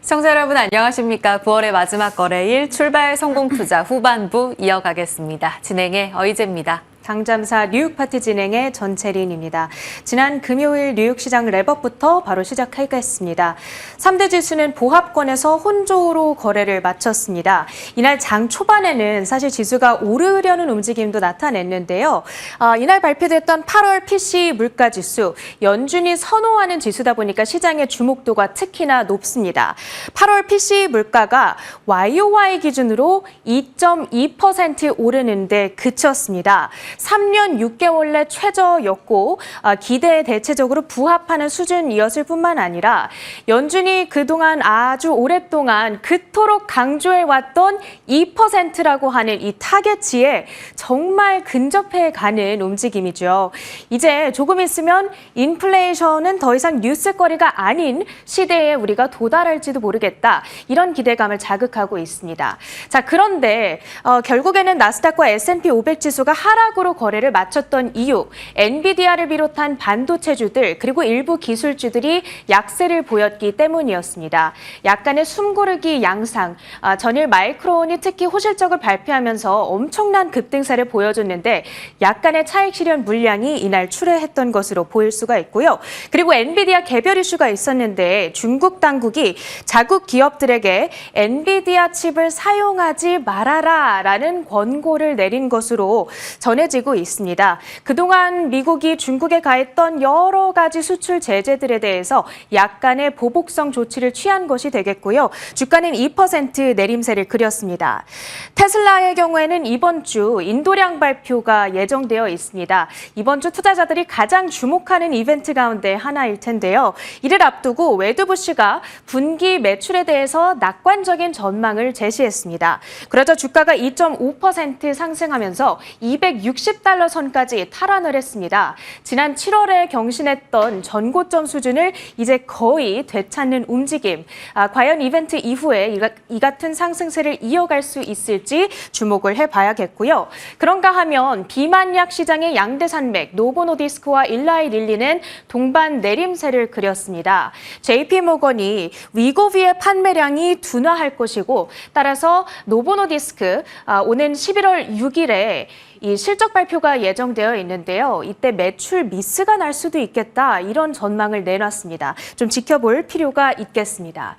시청자 여러분 안녕하십니까? 9월의 마지막 거래일 출발 성공투자 후반부 이어가겠습니다. 진행의 어이재입니다. 당잠사 뉴욕 파트 진행의 전채린입니다. 지난 금요일 뉴욕 시장 랩업부터 바로 시작하겠습니다. 3대 지수는 보합권에서 혼조로 거래를 마쳤습니다. 이날 장 초반에는 사실 지수가 오르려는 움직임도 나타냈는데요. 이날 발표됐던 8월 PCE 물가지수, 연준이 선호하는 지수다 보니까 시장의 주목도가 특히나 높습니다. 8월 PCE 물가가 YOY 기준으로 2.2% 오르는데 그쳤습니다. 3년 6개월 내 최저였고 기대에 대체적으로 부합하는 수준이었을 뿐만 아니라 연준이 그동안 아주 오랫동안 그토록 강조해왔던 2%라고 하는 이 타겟치에 정말 근접해가는 움직임이죠. 이제 조금 있으면 인플레이션은 더 이상 뉴스거리가 아닌 시대에 우리가 도달할지도 모르겠다. 이런 기대감을 자극하고 있습니다. 자, 그런데 결국에는 나스닥과 S&P 500 지수가 하락으로 거래를 마쳤던 이유, 엔비디아를 비롯한 반도체주들 그리고 일부 기술주들이 약세를 보였기 때문이었습니다. 약간의 숨고르기 양상, 전일 마이크론이 특히 호실적을 발표하면서 엄청난 급등세를 보여줬는데 약간의 차익 실현 물량이 이날 출회했던 것으로 보일 수가 있고요. 그리고 엔비디아 개별 이슈가 있었는데 중국 당국이 자국 기업들에게 엔비디아 칩을 사용하지 말아라라는 권고를 내린 것으로 전해지고 있습니다. 그동안 미국이 중국에 가했던 여러 가지 수출 제재들에 대해서 약간의 보복성 조치를 취한 것이 되겠고요. 주가는 2% 내림세를 그렸습니다. 테슬라의 경우에는 이번 주 인도량 발표가 예정되어 있습니다. 이번 주 투자자들이 가장 주목하는 이벤트 가운데 하나일 텐데요. 이를 앞두고 웨드부시가 분기 매출에 대해서 낙관적인 전망을 제시했습니다. 그러자 주가가 2.5% 상승하면서 260달러 선까지 탈환을 했습니다. 지난 7월에 경신했던 전고점 수준을 이제 거의 되찾는 움직임. 과연 이벤트 이후에 이 같은 상승세를 이어갈 수 있을지 주목을 해봐야겠고요. 그런가 하면 비만약 시장의 양대 산맥 노보노디스크와 일라이 릴리는 동반 내림세를 그렸습니다. JP모건이 위고비의 판매량이 둔화할 것이고 따라서 노보노디스크 오는 11월 6일에 이 실적 발표가 예정되어 있는데요. 이때 매출 미스가 날 수도 있겠다. 이런 전망을 내놨습니다. 좀 지켜볼 필요가 있겠습니다.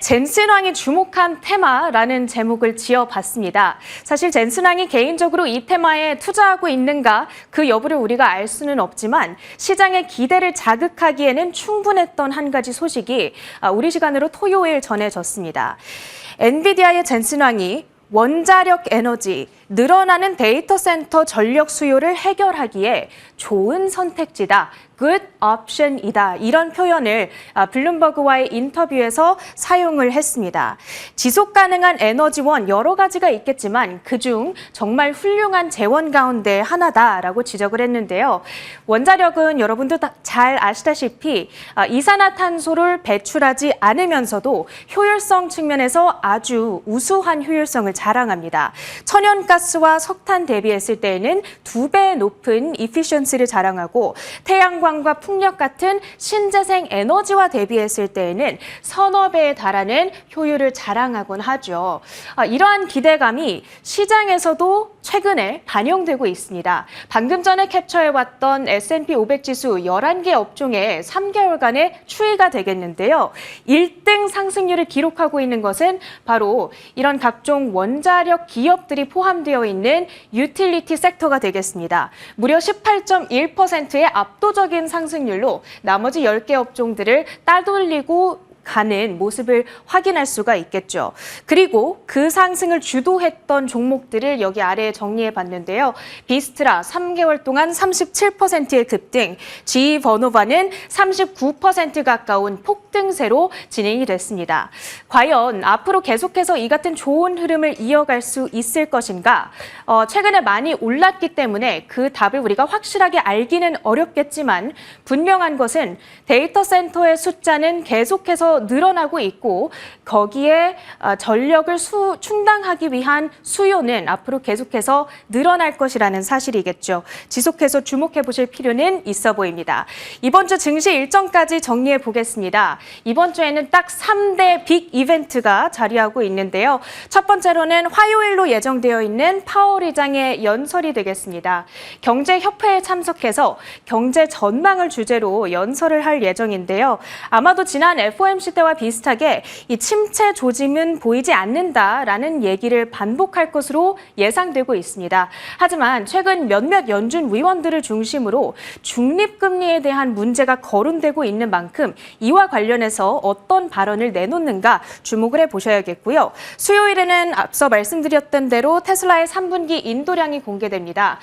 젠슨 왕이 주목한 테마라는 제목을 지어봤습니다. 사실 젠슨 왕이 개인적으로 이 테마에 투자하고 있는가 그 여부를 우리가 알 수는 없지만 시장의 기대를 자극하기에는 충분했던 한 가지 소식이 우리 시간으로 토요일 전해졌습니다. 엔비디아의 젠슨 왕이 원자력 에너지, 늘어나는 데이터 센터 전력 수요를 해결하기에 좋은 선택지다. good option이다. 이런 표현을 블룸버그와의 인터뷰에서 사용을 했습니다. 지속 가능한 에너지원 여러 가지가 있겠지만 그중 정말 훌륭한 재원 가운데 하나다라고 지적을 했는데요. 원자력은 여러분도 잘 아시다시피 이산화탄소를 배출하지 않으면서도 효율성 측면에서 아주 우수한 효율성을 자랑합니다. 천연가스와 석탄 대비했을 때에는 2배 높은 이피션시를 자랑하고 태양광과 풍력 같은 신재생 에너지와 대비했을 때에는 서너 배에 달하는 효율을 자랑하곤 하죠. 이러한 기대감이 시장에서도 최근에 반영되고 있습니다. 방금 전에 캡처해왔던 S&P 500 지수 11개 업종의 3개월간의 추이가 되겠는데요. 1등 상승률을 기록하고 있는 것은 바로 이런 각종 원자력 기업들이 포함되어 있는 유틸리티 섹터가 되겠습니다. 무려 18.1%의 압도적인 상승률로 나머지 10개 업종들을 따돌리고 가는 모습을 확인할 수가 있겠죠. 그리고 그 상승을 주도했던 종목들을 여기 아래에 정리해 봤는데요. 비스트라 3개월 동안 37%의 급등, GE 버노바는 39% 가까운 폭등세로 진행이 됐습니다. 과연 앞으로 계속해서 이 같은 좋은 흐름을 이어갈 수 있을 것인가? 최근에 많이 올랐기 때문에 그 답을 우리가 확실하게 알기는 어렵겠지만 분명한 것은 데이터 센터의 숫자는 계속해서 계속해서 늘어나고 있고 거기에 전력을 충당하기 위한 수요는 앞으로 계속해서 늘어날 것이라는 사실이겠죠. 지속해서 주목해 보실 필요는 있어 보입니다. 이번 주 증시 일정까지 정리해 보겠습니다. 이번 주에는 딱 3대 빅 이벤트가 자리하고 있는데요. 첫 번째로는 화요일로 예정되어 있는 파월 의장의 연설이 되겠습니다. 경제협회에 참석해서 경제 전망을 주제로 연설을 할 예정인데요. 아마도 지난 FOMC 때와 비슷하게 이 침체 조짐은 보이지 않는다라는 얘기를 반복할 것으로 예상되고 있습니다. 하지만 최근 몇몇 연준 위원들을 중심으로 중립금리에 대한 문제가 거론되고 있는 만큼 이와 관련해서 어떤 발언을 내놓는가 주목을 해보셔야겠고요. 수요일에는 앞서 말씀드렸던 대로 테슬라의 3분기 인도량이 공개됩니다.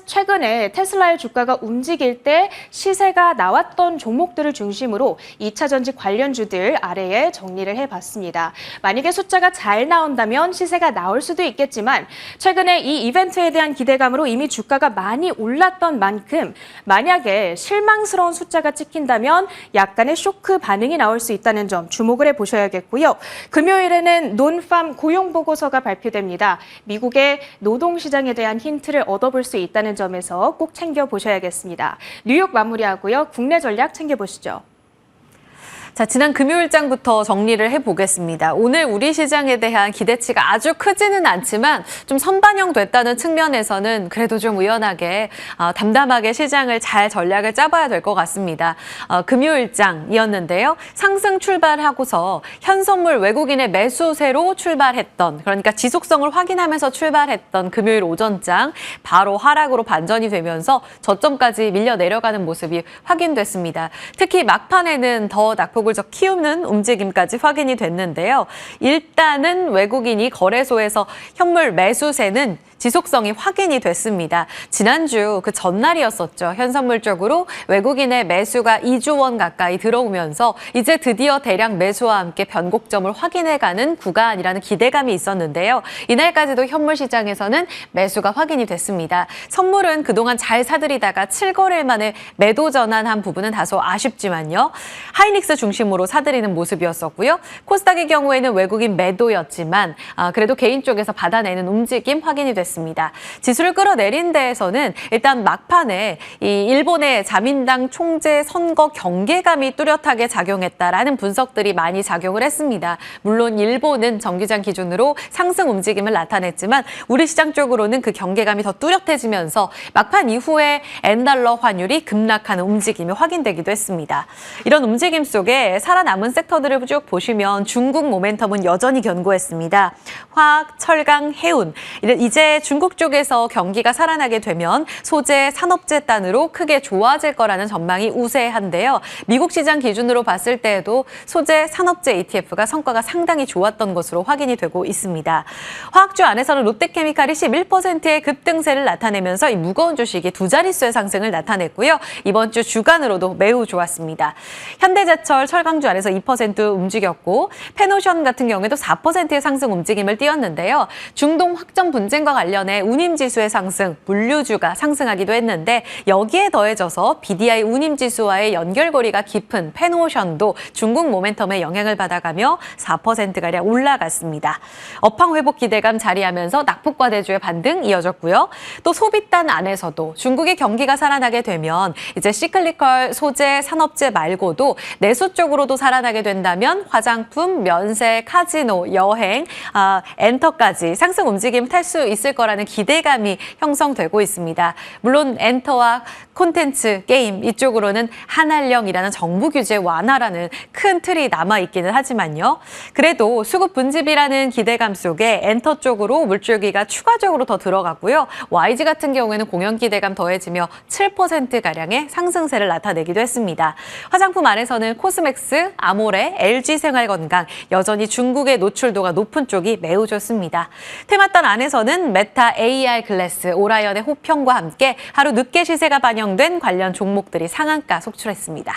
최근에 테슬라의 주가가 움직일 때 시세가 나왔던 종목들을 중심으로 2차 전지 관련주들 아래에 정리를 해봤습니다. 만약에 숫자가 잘 나온다면 시세가 나올 수도 있겠지만 최근에 이 이벤트에 대한 기대감으로 이미 주가가 많이 올랐던 만큼 만약에 실망스러운 숫자가 찍힌다면 약간의 쇼크 반응이 나올 수 있다는 점 주목을 해보셔야겠고요. 금요일에는 논팜 고용보고서가 발표됩니다. 미국의 노동시장에 대한 힌트를 얻어볼 수 있다는 점에서 꼭 챙겨보셔야겠습니다. 뉴욕 마무리하고요. 국내 전략 챙겨보시죠. 자, 지난 금요일장부터 정리를 해보겠습니다. 오늘 우리 시장에 대한 기대치가 아주 크지는 않지만 좀 선반영됐다는 측면에서는 그래도 좀 의연하게 담담하게 시장을 잘 전략을 짜봐야 될 것 같습니다. 금요일장이었는데요. 상승 출발하고서 현선물 외국인의 매수세로 출발했던, 그러니까 지속성을 확인하면서 출발했던 금요일 오전장 바로 하락으로 반전이 되면서 저점까지 밀려 내려가는 모습이 확인됐습니다. 특히 막판에는 더 낙폭을 더 키우는 움직임까지 확인이 됐는데요. 일단은 외국인이 거래소에서 현물 매수세는 지속성이 확인이 됐습니다. 지난주 그 전날이었었죠. 현선물 쪽으로 외국인의 매수가 2조 원 가까이 들어오면서 이제 드디어 대량 매수와 함께 변곡점을 확인해가는 구간이라는 기대감이 있었는데요. 이날까지도 현물 시장에서는 매수가 확인이 됐습니다. 선물은 그동안 잘 사들이다가 7거래일 만에 매도 전환한 부분은 다소 아쉽지만요. 하이닉스 중심으로 사들이는 모습이었었고요. 코스닥의 경우에는 외국인 매도였지만 그래도 개인 쪽에서 받아내는 움직임 확인이 됐습니다. 지수를 끌어내린 데에서는 일단 막판에 이 일본의 자민당 총재 선거 경계감이 뚜렷하게 작용했다라는 분석들이 많이 작용을 했습니다. 물론 일본은 정기장 기준으로 상승 움직임을 나타냈지만 우리 시장 쪽으로는 그 경계감이 더 뚜렷해지면서 막판 이후에 엔달러 환율이 급락하는 움직임이 확인되기도 했습니다. 이런 움직임 속에 살아남은 섹터들을 쭉 보시면 중국 모멘텀은 여전히 견고했습니다. 화학, 철강, 해운 이제 중국 쪽에서 경기가 살아나게 되면 소재, 산업재 단으로 크게 좋아질 거라는 전망이 우세한데요. 미국 시장 기준으로 봤을 때에도 소재, 산업재 ETF가 성과가 상당히 좋았던 것으로 확인이 되고 있습니다. 화학주 안에서는 롯데케미칼이 11%의 급등세를 나타내면서 이 무거운 주식이 두 자릿수의 상승을 나타냈고요. 이번 주 주간으로도 매우 좋았습니다. 현대제철, 철강주 안에서 2% 움직였고 페노션 같은 경우에도 4%의 상승 움직임을 띄었는데요. 중동 확전 분쟁과 관련해 운임지수의 상승, 물류주가 상승하기도 했는데 여기에 더해져서 BDI 운임지수와의 연결고리가 깊은 페노션도 중국 모멘텀에 영향을 받아가며 4%가량 올라갔습니다. 업황 회복 기대감 자리하면서 낙폭과대주의 반등 이어졌고요. 또 소비단 안에서도 중국의 경기가 살아나게 되면 이제 시클리컬 소재, 산업재 말고도 내수 쪽으로도 살아나게 된다면 화장품, 면세, 카지노, 여행, 엔터까지 상승 움직임 탈 수 있을 거라는 기대감이 형성되고 있습니다. 물론 엔터와 콘텐츠, 게임 이쪽으로는 한한령이라는 정부 규제 완화라는 큰 틀이 남아있기는 하지만요. 그래도 수급 분집이라는 기대감 속에 엔터 쪽으로 물줄기가 추가적으로 더 들어갔고요. YG 같은 경우에는 공연 기대감 더해지며 7%가량의 상승세를 나타내기도 했습니다. 화장품 안에서는 코스맥스, 아모레, LG생활건강 여전히 중국의 노출도가 높은 쪽이 매우 좋습니다. 테마단 안에서는 메타, AR 글래스, 오라이언의 호평과 함께 하루 늦게 시세가 반영된 관련 종목들이 상한가 속출했습니다.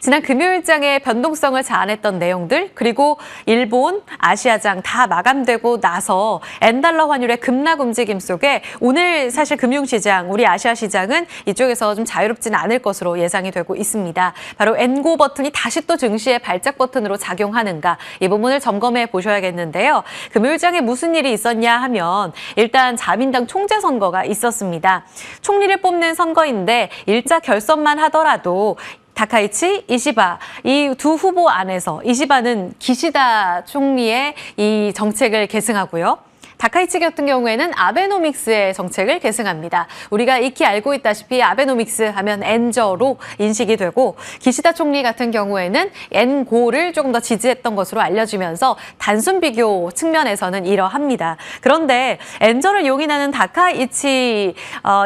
지난 금요일장의 변동성을 자아냈던 내용들, 그리고 일본, 아시아장 다 마감되고 나서 엔달러 환율의 급락 움직임 속에 오늘 사실 금융시장, 우리 아시아 시장은 이쪽에서 좀 자유롭지는 않을 것으로 예상이 되고 있습니다. 바로 엔고 버튼이 다시 또 증시의 발작 버튼으로 작용하는가, 이 부분을 점검해 보셔야겠는데요. 금요일장에 무슨 일이 있었냐 하면 일단 자민당 총재 선거가 있었습니다. 총리를 뽑는 선거인데 일자 결선만 하더라도 다카이치, 이시바 이 두 후보 안에서 이시바는 기시다 총리의 이 정책을 계승하고요. 다카이치 같은 경우에는 아베노믹스의 정책을 계승합니다. 우리가 익히 알고 있다시피 아베노믹스 하면 엔저로 인식이 되고, 기시다 총리 같은 경우에는 엔고를 조금 더 지지했던 것으로 알려지면서 단순 비교 측면에서는 이러합니다. 그런데 엔저를 용인하는 다카이치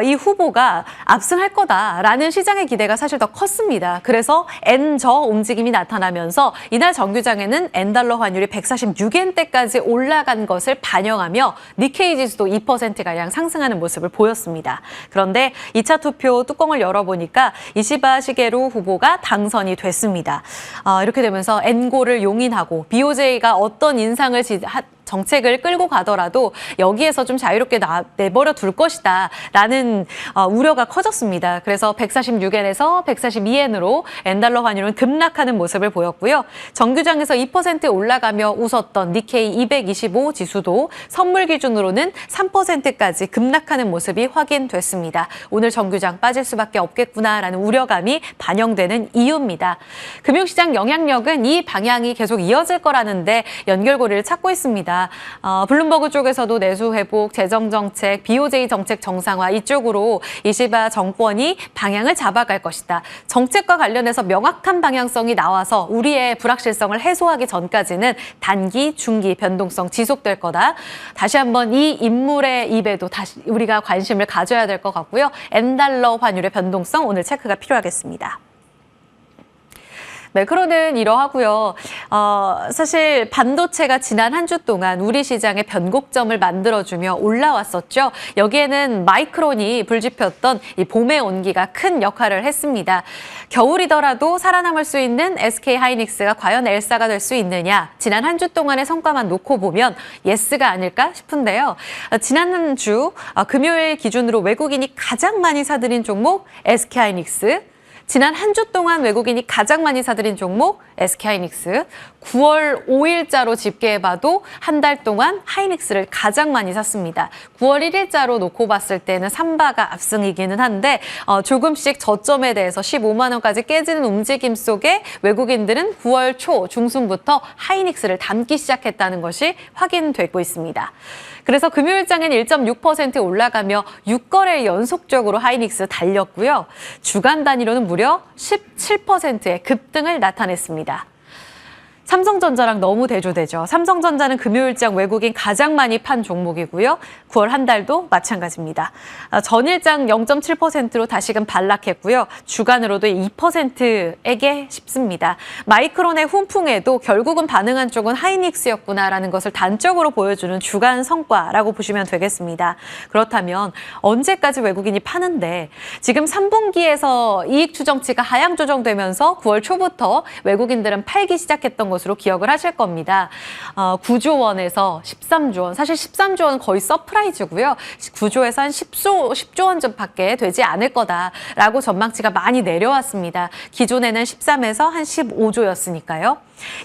이 후보가 압승할 거다라는 시장의 기대가 사실 더 컸습니다. 그래서 엔저 움직임이 나타나면서 이날 정규장에는 엔달러 환율이 146엔대까지 올라간 것을 반영하며 니케이 지수도 2%가량 상승하는 모습을 보였습니다. 그런데 2차 투표 뚜껑을 열어보니까 이시바 시게루 후보가 당선이 됐습니다. 이렇게 되면서 엔고를 용인하고 BOJ가 어떤 인상을 정책을 끌고 가더라도 여기에서 좀 자유롭게 내버려 둘 것이다 라는 우려가 커졌습니다. 그래서 146엔에서 142엔으로 엔달러 환율은 급락하는 모습을 보였고요. 정규장에서 2% 올라가며 웃었던 니케이 225 지수도 선물 기준으로는 3%까지 급락하는 모습이 확인됐습니다. 오늘 정규장 빠질 수밖에 없겠구나라는 우려감이 반영되는 이유입니다. 금융시장 영향력은 이 방향이 계속 이어질 거라는데 연결고리를 찾고 있습니다. 블룸버그 쪽에서도 내수 회복, 재정 정책, BOJ 정책 정상화 이쪽으로 이시바 정권이 방향을 잡아갈 것이다. 정책과 관련해서 명확한 방향성이 나와서 우리의 불확실성을 해소하기 전까지는 단기, 중기 변동성 지속될 거다. 다시 한번 이 인물의 입에도 다시 우리가 관심을 가져야 될 것 같고요. 엔달러 환율의 변동성 오늘 체크가 필요하겠습니다. 매크로는 이러하고요. 사실 반도체가 지난 한 주 동안 우리 시장의 변곡점을 만들어주며 올라왔었죠. 여기에는 마이크론이 불지폈던 이 봄의 온기가 큰 역할을 했습니다. 겨울이더라도 살아남을 수 있는 SK 하이닉스가 과연 엘사가 될 수 있느냐. 지난 한 주 동안의 성과만 놓고 보면 예스가 아닐까 싶은데요. 지난 한 주 금요일 기준으로 외국인이 가장 많이 사들인 종목 SK 하이닉스. 지난 한 주 동안 외국인이 가장 많이 사들인 종목 SK하이닉스. 9월 5일자로 집계해봐도 한 달 동안 하이닉스를 가장 많이 샀습니다. 9월 1일자로 놓고 봤을 때는 삼바가 압승이기는 한데 조금씩 저점에 대해서 15만 원까지 깨지는 움직임 속에 외국인들은 9월 초 중순부터 하이닉스를 담기 시작했다는 것이 확인되고 있습니다. 그래서 금요일장엔 1.6% 올라가며 6거래 연속적으로 하이닉스 달렸고요. 주간 단위로는 무려 17%의 급등을 나타냈습니다. 삼성전자랑 너무 대조되죠. 삼성전자는 금요일장 외국인 가장 많이 판 종목이고요. 9월 한 달도 마찬가지입니다. 전일장 0.7%로 다시금 반락했고요. 주간으로도 2%에게 쉽습니다. 마이크론의 훈풍에도 결국은 반응한 쪽은 하이닉스였구나라는 것을 단적으로 보여주는 주간 성과라고 보시면 되겠습니다. 그렇다면 언제까지 외국인이 파는데, 지금 3분기에서 이익 추정치가 하향 조정되면서 9월 초부터 외국인들은 팔기 시작했던 것으로 기억을 하실 겁니다. 9조 원에서 13조 원, 사실 13조 원은 거의 서프라이즈고요. 9조에서 한 10조 원 정도밖에 되지 않을 거다라고 전망치가 많이 내려왔습니다. 기존에는 13에서 한 15조였으니까요.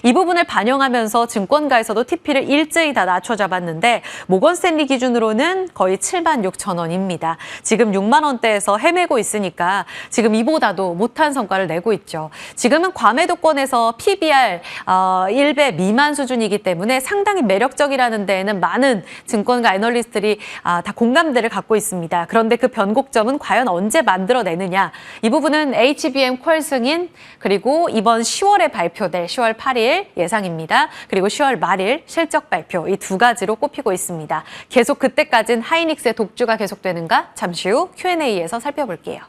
이 부분을 반영하면서 증권가에서도 TP를 일제히 다 낮춰 잡았는데 모건스탠리 기준으로는 거의 7만 6천 원입니다. 지금 6만 원대에서 헤매고 있으니까 지금 이보다도 못한 성과를 내고 있죠. 지금은 과매도권에서 PBR 1배 미만 수준이기 때문에 상당히 매력적이라는 데에는 많은 증권가 애널리스트들이 다 공감대를 갖고 있습니다. 그런데 그 변곡점은 과연 언제 만들어내느냐. 이 부분은 HBM 퀄 승인, 그리고 이번 10월에 발표될 10월 8일 예상입니다. 그리고 10월 말일 실적 발표, 이 두 가지로 꼽히고 있습니다. 계속 그때까지는 하이닉스의 독주가 계속되는가? 잠시 후 Q&A에서 살펴볼게요.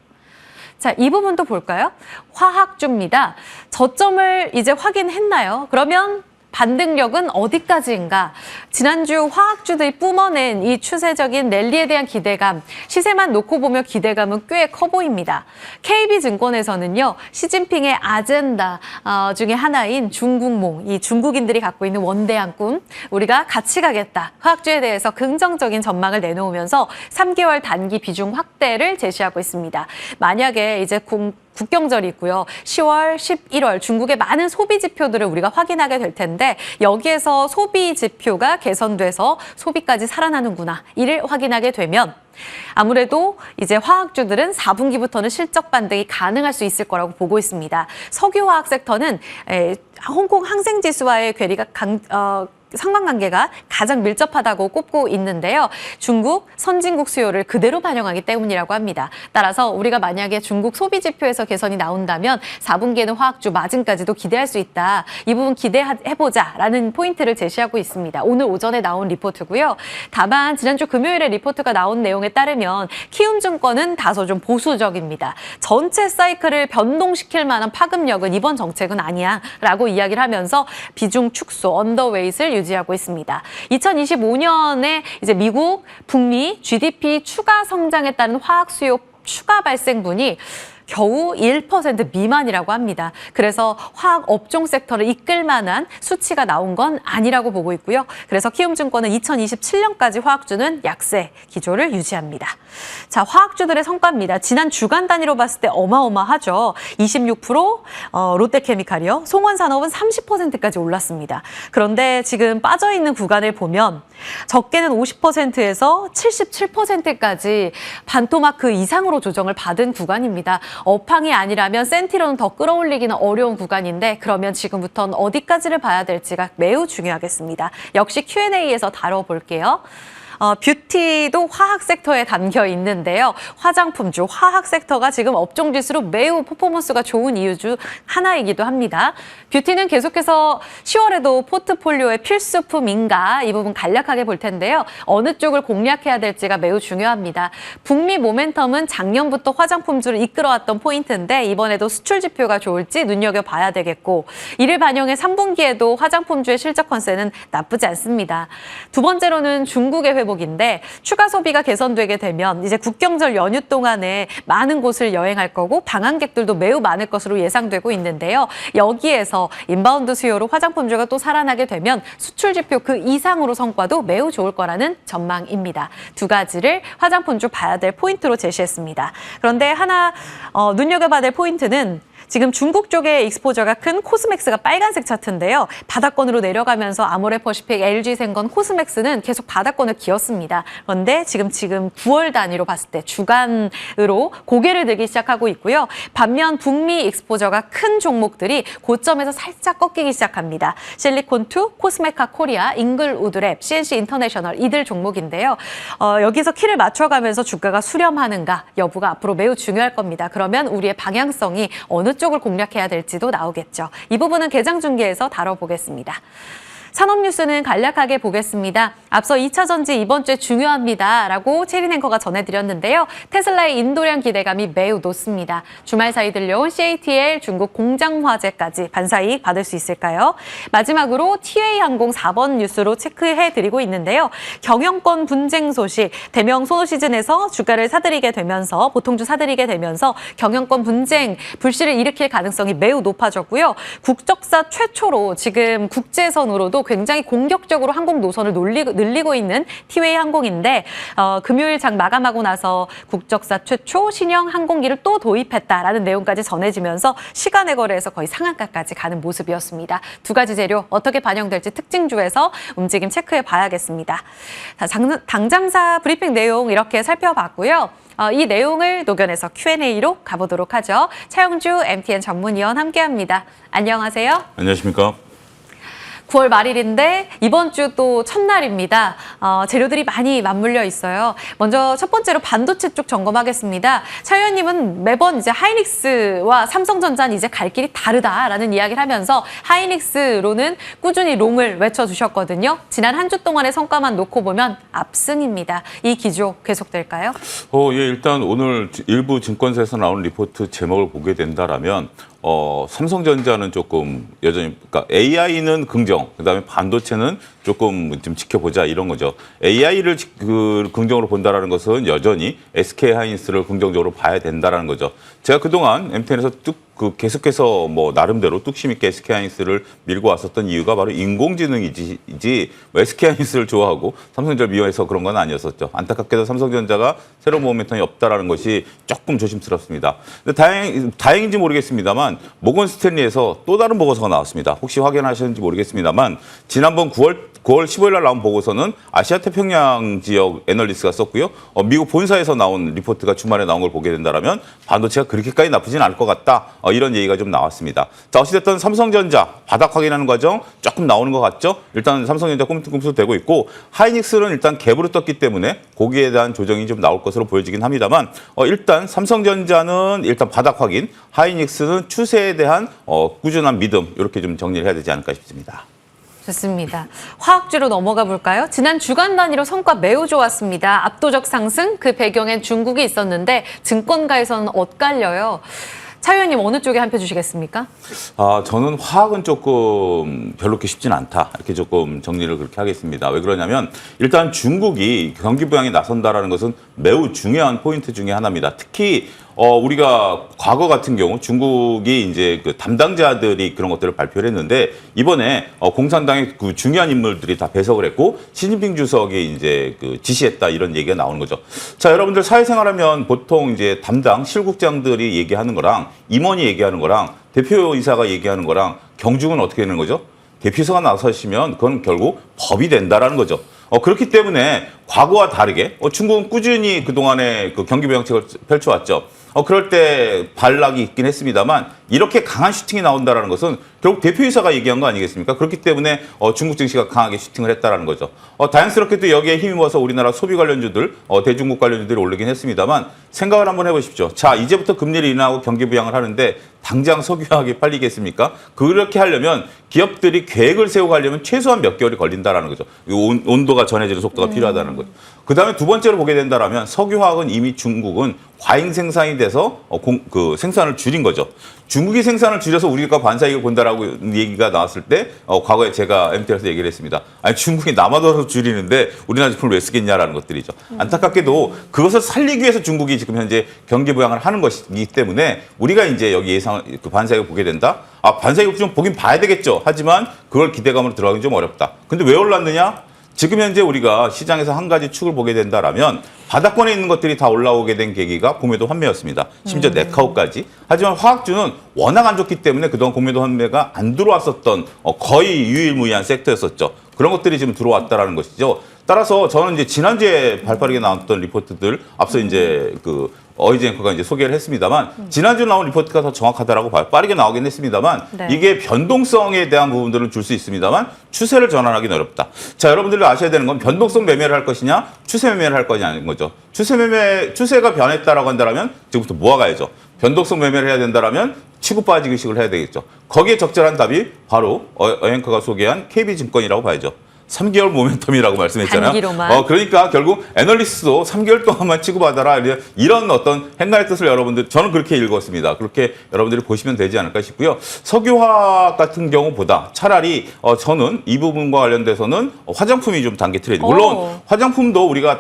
자, 이 부분도 볼까요? 화학주입니다. 저점을 이제 확인했나요? 그러면 반등력은 어디까지인가? 지난주 화학주들이 뿜어낸 이 추세적인 랠리에 대한 기대감, 시세만 놓고 보면 기대감은 꽤 커 보입니다. KB증권에서는요, 시진핑의 아젠다 중에 하나인 중국몽, 이 중국인들이 갖고 있는 원대한 꿈, 우리가 같이 가겠다. 화학주에 대해서 긍정적인 전망을 내놓으면서 3개월 단기 비중 확대를 제시하고 있습니다. 만약에 이제 국경절이 있고요. 10월, 11월 중국의 많은 소비 지표들을 우리가 확인하게 될 텐데 여기에서 소비 지표가 개선돼서 소비까지 살아나는구나. 이를 확인하게 되면 아무래도 이제 화학주들은 4분기부터는 실적 반등이 가능할 수 있을 거라고 보고 있습니다. 석유화학 섹터는 홍콩 항생지수와의 괴리가 상관관계가 가장 밀접하다고 꼽고 있는데요. 중국 선진국 수요를 그대로 반영하기 때문이라고 합니다. 따라서 우리가 만약에 중국 소비 지표에서 개선이 나온다면 4분기에는 화학주 마진까지도 기대할 수 있다. 이 부분 기대해보자라는 포인트를 제시하고 있습니다. 오늘 오전에 나온 리포트고요. 다만 지난주 금요일에 리포트가 나온 내용에 따르면 키움증권은 다소 좀 보수적입니다. 전체 사이클을 변동시킬 만한 파급력은 이번 정책은 아니야 라고 이야기를 하면서 비중 축소, 언더웨이트를 유지하고 있습니다. 2025년에 이제 미국, 북미 GDP 추가 성장에 따른 화학 수요 추가 발생분이 겨우 1% 미만이라고 합니다. 그래서 화학 업종 섹터를 이끌 만한 수치가 나온 건 아니라고 보고 있고요. 그래서 키움증권은 2027년까지 화학주는 약세 기조를 유지합니다. 자, 화학주들의 성과입니다. 지난 주간 단위로 봤을 때 어마어마하죠. 26%, 롯데케미칼이요. 송원산업은 30%까지 올랐습니다. 그런데 지금 빠져있는 구간을 보면 적게는 50%에서 77%까지 반토마크 이상으로 조정을 받은 구간입니다. 업황이 아니라면 센티로는 더 끌어올리기는 어려운 구간인데 그러면 지금부터는 어디까지를 봐야 될지가 매우 중요하겠습니다. 역시 Q&A에서 다뤄볼게요. 뷰티도 화학 섹터에 담겨 있는데요. 화장품주, 화학 섹터가 지금 업종 지수로 매우 퍼포먼스가 좋은 이유 중 하나이기도 합니다. 뷰티는 계속해서 10월에도 포트폴리오의 필수품인가 이 부분 간략하게 볼 텐데요. 어느 쪽을 공략해야 될지가 매우 중요합니다. 북미 모멘텀은 작년부터 화장품주를 이끌어왔던 포인트인데 이번에도 수출 지표가 좋을지 눈여겨봐야 되겠고 이를 반영해 3분기에도 화장품주의 실적 컨셉은 나쁘지 않습니다. 두 번째로는 중국의 회복인데 추가 소비가 개선되게 되면 이제 국경절 연휴 동안에 많은 곳을 여행할 거고 방한객들도 매우 많을 것으로 예상되고 있는데요. 여기에서 인바운드 수요로 화장품주가 또 살아나게 되면 수출 지표 그 이상으로 성과도 매우 좋을 거라는 전망입니다. 두 가지를 화장품주 봐야 될 포인트로 제시했습니다. 그런데 하나 눈여겨봐야 될 포인트는 지금 중국 쪽에 익스포저가 큰 코스맥스가 빨간색 차트인데요. 바닥권으로 내려가면서 아모레퍼시픽, LG생건, 코스맥스는 계속 바닥권을 기었습니다. 그런데 지금 9월 단위로 봤을 때 주간으로 고개를 들기 시작하고 있고요. 반면 북미 익스포저가 큰 종목들이 고점에서 살짝 꺾이기 시작합니다. 실리콘2, 코스메카 코리아, 잉글우드랩, CNC 인터내셔널 이들 종목인데요. 여기서 키를 맞춰가면서 주가가 수렴하는가 여부가 앞으로 매우 중요할 겁니다. 그러면 우리의 방향성이 어느 쪽을 공략해야 될지도 나오겠죠. 이 부분은 개장 중계에서 다뤄보겠습니다. 산업 뉴스는 간략하게 보겠습니다. 앞서 2차 전지 이번 주에 중요합니다라고 체린 앵커가 전해드렸는데요. 테슬라의 인도량 기대감이 매우 높습니다. 주말 사이 들려온 CATL 중국 공장 화재까지 반사이익 받을 수 있을까요? 마지막으로 TA항공 4번 뉴스로 체크해드리고 있는데요. 경영권 분쟁 소식, 대명 소노 시즌에서 주가를 사들이게 되면서 보통주 사들이게 되면서 경영권 분쟁, 불씨를 일으킬 가능성이 매우 높아졌고요. 국적사 최초로 지금 국제선으로도 굉장히 공격적으로 항공 노선을 늘리고 있는 티웨이 항공인데 금요일 장 마감하고 나서 국적사 최초 신형 항공기를 또 도입했다라는 내용까지 전해지면서 시간의 거래에서 거의 상한가까지 가는 모습이었습니다. 두 가지 재료 어떻게 반영될지 특징주에서 움직임 체크해 봐야겠습니다. 당장사 브리핑 내용 이렇게 살펴봤고요. 이 내용을 녹여내서 Q&A로 가보도록 하죠. 차영주 MTN 전문위원 함께합니다. 안녕하세요. 안녕하십니까. 9월 말일인데 이번 주 또 첫날입니다. 재료들이 많이 맞물려 있어요. 먼저 첫 번째로 반도체 쪽 점검하겠습니다. 차 의원님은 매번 이제 하이닉스와 삼성전자는 이제 갈 길이 다르다라는 이야기를 하면서 하이닉스로는 꾸준히 롱을 외쳐주셨거든요. 지난 한 주 동안의 성과만 놓고 보면 압승입니다. 이 기조 계속될까요? 예, 일단 오늘 일부 증권사에서 나온 리포트 제목을 보게 된다라면 삼성전자는 조금 여전히, 그러니까 AI는 긍정, 그다음에 반도체는 조금 좀 지켜보자 이런 거죠. AI를 긍정으로 본다라는 것은 여전히 SK 하이닉스를 긍정적으로 봐야 된다라는 거죠. 제가 그동안 MTN에서 계속해서 뭐 나름대로 뚝심 있게 SK 하이닉스를 밀고 왔었던 이유가 바로 인공지능이지 SK 하이닉스를 좋아하고 삼성전자를 미워해서 그런 건 아니었었죠. 안타깝게도 삼성전자가 새로운 모멘텀이 없다라는 것이 조금 조심스럽습니다. 근데 다행인지 모르겠습니다만 모건 스탠리에서 또 다른 보고서가 나왔습니다. 혹시 확인하셨는지 모르겠습니다만 지난번 9월 15일 날 나온 보고서는 아시아 태평양 지역 애널리스트가 썼고요. 미국 본사에서 나온 리포트가 주말에 나온 걸 보게 된다면 반도체가 그렇게까지 나쁘진 않을 것 같다. 이런 얘기가 좀 나왔습니다. 자, 어찌됐든 삼성전자 바닥 확인하는 과정 조금 나오는 것 같죠? 일단 삼성전자 꿈틀꿈틀 되고 있고 하이닉스는 일단 갭으로 떴기 때문에 거기에 대한 조정이 좀 나올 것으로 보여지긴 합니다만 일단 삼성전자는 일단 바닥 확인, 하이닉스는 추세에 대한 꾸준한 믿음 이렇게 좀 정리를 해야 되지 않을까 싶습니다. 좋습니다. 화학주로 넘어가 볼까요? 지난 주간 단위로 성과 매우 좋았습니다. 압도적 상승, 그 배경엔 중국이 있었는데 증권가에서는 엇갈려요. 차 의원님 어느 쪽에 한 표 주시겠습니까? 저는 화학은 조금 별로 그렇게 쉽진 않다. 이렇게 조금 정리를 그렇게 하겠습니다. 왜 그러냐면 일단 중국이 경기 부양에 나선다라는 것은 매우 중요한 포인트 중에 하나입니다. 특히 우리가 과거 같은 경우 중국이 이제 그 담당자들이 그런 것들을 발표를 했는데 이번에 공산당의 그 중요한 인물들이 다 배석을 했고 시진핑 주석이 이제 그 지시했다 이런 얘기가 나오는 거죠. 자, 여러분들 사회생활하면 보통 이제 담당 실국장들이 얘기하는 거랑 임원이 얘기하는 거랑 대표이사가 얘기하는 거랑 경중은 어떻게 되는 거죠? 대표이사가 나서시면 그건 결국 법이 된다라는 거죠. 그렇기 때문에 과거와 다르게 중국은 꾸준히 그동안에 그 경기 부양책을 펼쳐왔죠. 그럴 때 반락이 있긴 했습니다만 이렇게 강한 슈팅이 나온다는 것은 결국 대표이사가 얘기한 거 아니겠습니까? 그렇기 때문에 중국 증시가 강하게 슈팅을 했다는 거죠. 다행스럽게도 여기에 힘입어서 우리나라 소비 관련주들, 대중국 관련주들이 오르긴 했습니다만 생각을 한번 해보십시오. 자, 이제부터 금리를 인하하고 경기 부양을 하는데 당장 석유화학이 팔리겠습니까? 그렇게 하려면 기업들이 계획을 세우고 하려면 최소한 몇 개월이 걸린다는 거죠. 온도가 전해지는 속도가 필요하다는 거죠. 그다음에 두 번째로 보게 된다면 석유화학은 이미 중국은 과잉 생산이 돼서 그 생산을 줄인 거죠. 중국이 생산을 줄여서 우리가 반사이익을 본다라고 얘기가 나왔을 때 과거에 제가 MT에서 얘기를 했습니다. 아니 중국이 남아도서 줄이는데 우리나라 제품을 왜 쓰겠냐라는 것들이죠. 안타깝게도 그것을 살리기 위해서 중국이 지금 현재 경기 부양을 하는 것이기 때문에 우리가 이제 여기 그 반사이익을 보게 된다. 반사이익을 좀 보긴 봐야 되겠죠. 하지만 그걸 기대감으로 들어가긴 좀 어렵다. 근데 왜 올랐느냐? 지금 현재 우리가 시장에서 한 가지 축을 보게 된다라면 바닥권에 있는 것들이 다 올라오게 된 계기가 공매도 환매였습니다. 심지어 네카오까지. 하지만 화학주는 워낙 안 좋기 때문에 그동안 공매도 환매가 안 들어왔었던 거의 유일무이한 섹터였었죠. 그런 것들이 지금 들어왔다라는 것이죠. 따라서 저는 이제 지난주에 발빠르게 나왔던 리포트들 앞서 이제 그 어이즈 앵커가 이제 소개를 했습니다만 지난주 나온 리포트가 더 정확하다라고 봐요. 빠르게 나오긴 했습니다만 네. 이게 변동성에 대한 부분들은 줄 수 있습니다만 추세를 전환하기는 어렵다. 자, 여러분들도 아셔야 되는 건 변동성 매매를 할 것이냐 추세 매매를 할 거냐는 거죠. 추세가 변했다라고 한다면 지금부터 모아가야죠. 변동성 매매를 해야 된다라면 치고 빠지기식을 해야 되겠죠. 거기에 적절한 답이 바로 앵커가 소개한 KB증권이라고 봐야죠. 3개월 모멘텀이라고 말씀했잖아요. 단기로만. 그러니까 결국 애널리스트도 3개월 동안만 치고받아라 이런 어떤 행간의 뜻을 여러분들 저는 그렇게 읽었습니다. 그렇게 여러분들이 보시면 되지 않을까 싶고요. 석유화학 같은 경우보다 차라리 저는 이 부분과 관련돼서는 화장품이 좀 단계 트레이드. 물론 화장품도 우리가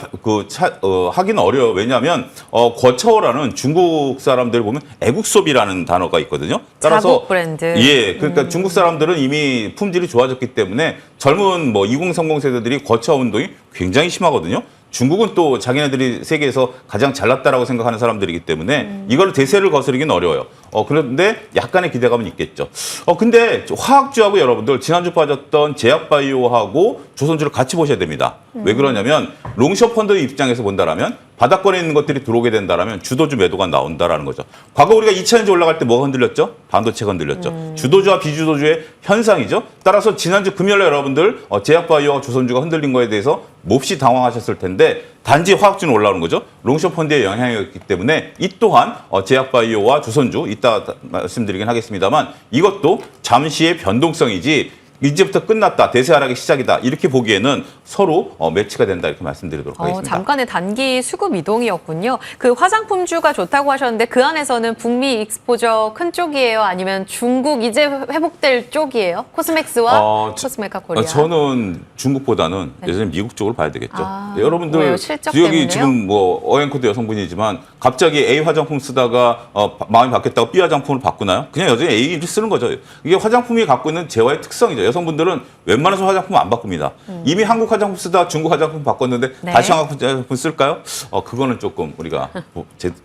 하기는 어려워요. 왜냐하면 거처라는 중국 사람들 보면 애국소비라는 단어가 있거든요. 따라서 자국 브랜드. 예, 그러니까 중국 사람들은 이미 품질이 좋아졌기 때문에 젊은 2030 세대들이 거처 운동이 굉장히 심하거든요. 중국은 또 자기네들이 세계에서 가장 잘났다라고 생각하는 사람들이기 때문에 이걸 대세를 거스르기는 어려워요. 그런데 약간의 기대감은 있겠죠. 근데 화학주하고 여러분들 지난주 빠졌던 제약바이오하고 조선주를 같이 보셔야 됩니다. 왜 그러냐면 롱숏 펀드 입장에서 본다라면 바닥권에 있는 것들이 들어오게 된다라면 주도주 매도가 나온다라는 거죠. 과거 우리가 2차전지 올라갈 때 뭐가 흔들렸죠? 반도체가 흔들렸죠. 주도주와 비주도주의 현상이죠. 따라서 지난주 금요일에 여러분들 제약바이오와 조선주가 흔들린 거에 대해서 몹시 당황하셨을 텐데 단지 화학주는 올라오는 거죠. 롱숏 펀드의 영향이었기 때문에 이 또한 제약바이오와 조선주 이따 말씀드리긴 하겠습니다만 이것도 잠시의 변동성이지 이제부터 끝났다, 대세 하락의 시작이다 이렇게 보기에는 서로 매치가 된다 이렇게 말씀드리도록 하겠습니다. 잠깐의 단기 수급 이동이었군요. 그 화장품주가 좋다고 하셨는데 그 안에서는 북미 익스포저 큰 쪽이에요? 아니면 중국 이제 회복될 쪽이에요? 코스맥스와 코스메카 코리아. 저는 중국보다는 여전히 미국 쪽을 봐야 되겠죠. 여러분들 왜요? 실적 여기 때문에요? 지금 뭐 어앵커도 여성분이지만 갑자기 A 화장품 쓰다가 마음이 바뀌었다고 B 화장품을 바꾸나요? 그냥 여전히 A를 쓰는 거죠. 이게 화장품이 갖고 있는 재화의 특성이죠. 여성분들은 웬만해서 화장품 안 바꿉니다. 이미 한국 화장품 쓰다 중국 화장품 바꿨는데 네. 다시 한국 화장품 쓸까요? 그거는 조금 우리가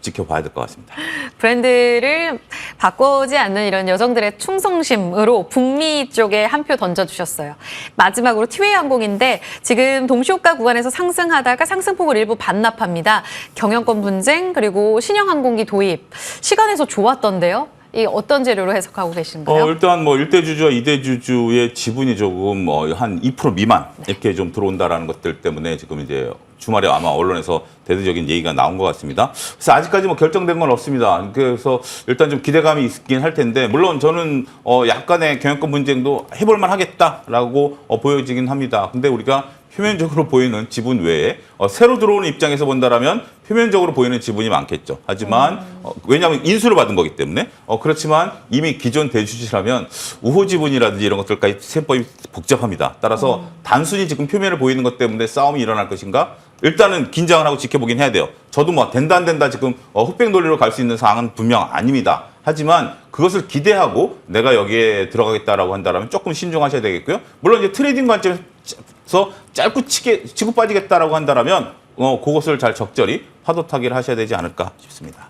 지켜봐야 될 것 같습니다. 브랜드를 바꾸지 않는 이런 여성들의 충성심으로 북미 쪽에 한 표 던져주셨어요. 마지막으로 티웨이 항공인데 지금 동시호가 구간에서 상승하다가 상승폭을 일부 반납합니다. 경영권 분쟁 그리고 신형 항공기 도입 시간에서 좋았던데요. 이 어떤 재료로 해석하고 계신가요? 일단 뭐 1대 주주와 2대 주주의 지분이 조금 한 2% 미만 이렇게 좀 들어온다라는 것들 때문에 지금 이제 주말에 아마 언론에서 대대적인 얘기가 나온 것 같습니다. 그래서 아직까지 뭐 결정된 건 없습니다. 그래서 일단 좀 기대감이 있긴 할 텐데 물론 저는 약간의 경영권 분쟁도 해볼만 하겠다라고 보여지긴 합니다. 근데 우리가 표면적으로 보이는 지분 외에 새로 들어오는 입장에서 본다라면 표면적으로 보이는 지분이 많겠죠. 하지만 왜냐하면 인수를 받은 거기 때문에 그렇지만 이미 기존 대주주라면 우호 지분이라든지 이런 것들까지 셈법이 복잡합니다. 따라서 단순히 지금 표면을 보이는 것 때문에 싸움이 일어날 것인가? 일단은 긴장을 하고 지켜보긴 해야 돼요. 저도 뭐 된다 안 된다 지금 흑백 논리로 갈 수 있는 사항은 분명 아닙니다. 하지만 그것을 기대하고 내가 여기에 들어가겠다라고 한다면 조금 신중하셔야 되겠고요. 물론 이제 트레이딩 관점에서 짧고 치고 빠지겠다라고 한다면 그것을 잘 적절히 파도 타기를 하셔야 되지 않을까 싶습니다.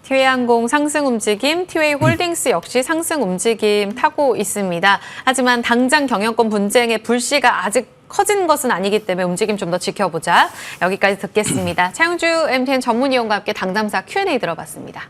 티웨이 항공 상승 움직임, 티웨이 홀딩스 역시 상승 움직임 타고 있습니다. 하지만 당장 경영권 분쟁의 불씨가 아직 커진 것은 아니기 때문에 움직임 좀 더 지켜보자. 여기까지 듣겠습니다. 차영주 MTN 전문위원과 함께 당담사 Q&A 들어봤습니다.